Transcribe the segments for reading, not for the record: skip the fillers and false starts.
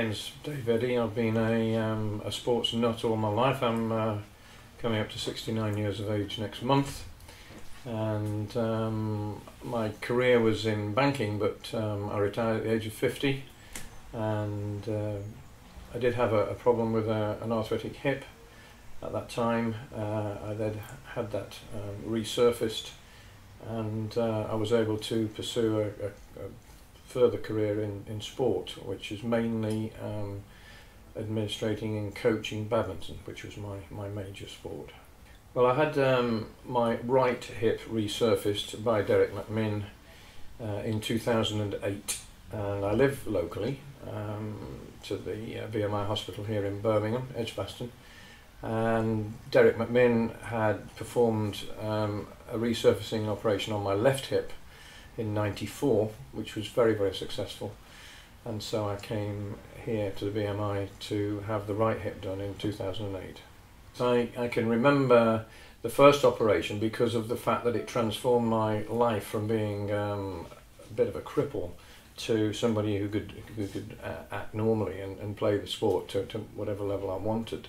name's David. I've been a sports nut all my life. I'm coming up to 69 years of age next month, and my career was in banking, but I retired at the age of 50, and I did have a problem with an arthritic hip at that time. I then had that resurfaced, and I was able to pursue a further career in sport, which is mainly administrating and coaching badminton, which was my major sport. Well, I had my right hip resurfaced by McMinn in 2008, and I live locally to the BMI Hospital here in Birmingham, Edgbaston, and McMinn had performed a resurfacing operation on my left hip in '94, which was very, very successful, and so I came here to the BMI to have the right hip done in 2008. I can remember the first operation because of the fact that it transformed my life from being a bit of a cripple to somebody who could act normally and play the sport to whatever level I wanted.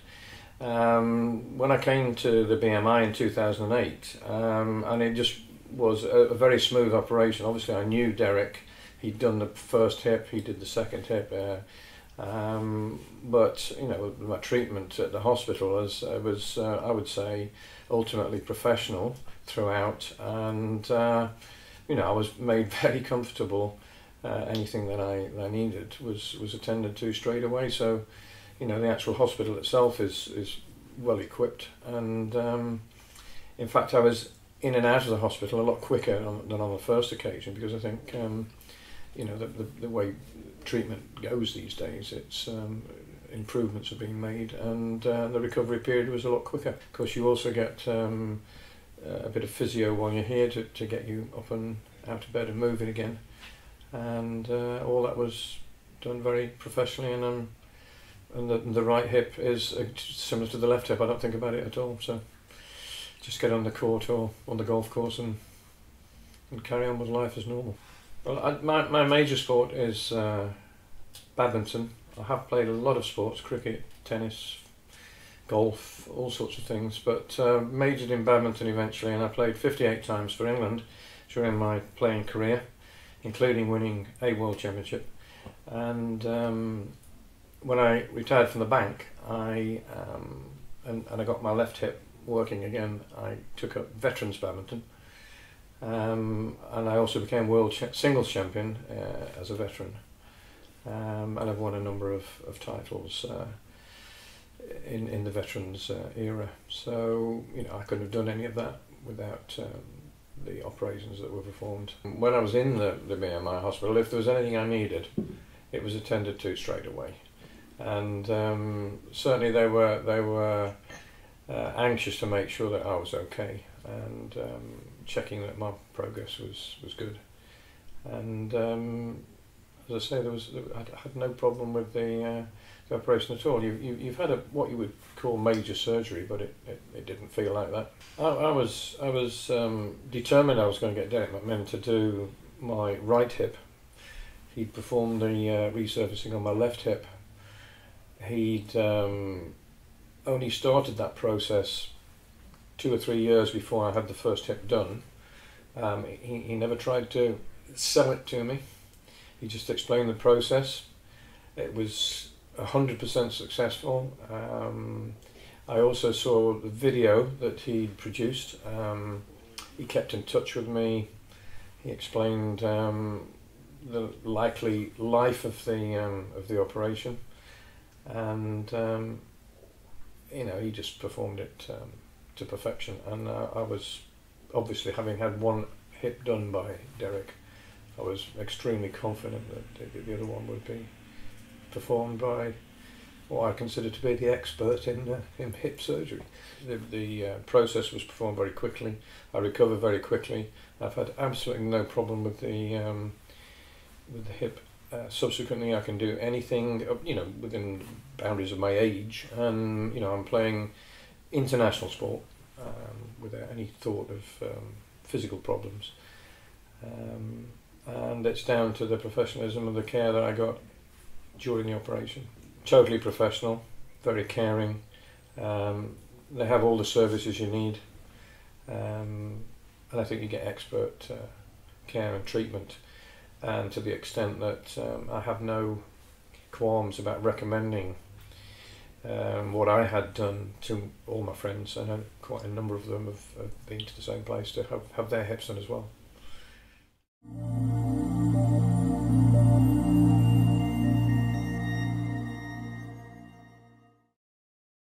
When I came to the BMI in 2008, and it just was a very smooth operation. Obviously I knew Derek, he'd done the first hip, he did the second hip, but you know, my treatment at the hospital was I would say ultimately professional throughout, and you know, I was made very comfortable. Anything that I needed was attended to straight away. So you know, the actual hospital itself is well equipped, and in fact I was in and out of the hospital a lot quicker than on the first occasion, because I think you know, the way treatment goes these days, it's improvements have been made, and the recovery period was a lot quicker. Of course, you also get a bit of physio while you're here to get you up and out of bed and moving again, and all that was done very professionally, and the right hip is similar to the left hip. I don't think about it at all, so just get on the court or on the golf course and carry on with life as normal. Well, my major sport is badminton. I have played a lot of sports: cricket, tennis, golf, all sorts of things, but majored in badminton eventually, and I played 58 times for England during my playing career, including winning a World Championship. And when I retired from the bank, and I got my left hip working again, I took up veterans badminton, and I also became world singles champion as a veteran, and I've won a number of titles in the veterans era. So you know, I couldn't have done any of that without the operations that were performed. When I was in the BMI hospital, if there was anything I needed, it was attended to straight away, and certainly they were anxious to make sure that I was okay, and checking that my progress was good. And as I say, I had no problem with the operation at all. You've had what you would call major surgery, but it didn't feel like that. I was determined I was going to get Derek McMinn to do my right hip. He'd performed the resurfacing on my left hip. He'd only started that process 2 or 3 years before I had the first hip done. He never tried to sell it to me. He just explained the process. It was 100% successful. I also saw the video that he'd produced. He kept in touch with me. He explained the likely life of the operation, and you know, he just performed it to perfection. And I was, obviously, having had one hip done by Derek, I was extremely confident that the other one would be performed by what I consider to be the expert in hip surgery. The process was performed very quickly. I recovered very quickly. I've had absolutely no problem with the hip. Subsequently, I can do anything, you know, within boundaries of my age, and you know, I'm playing international sport without any thought of physical problems, and it's down to the professionalism of the care that I got during the operation. Totally professional, very caring. They have all the services you need, and I think you get expert care and treatment. And to the extent that I have no qualms about recommending what I had done to all my friends. I know quite a number of them have been to the same place to have their hips done as well.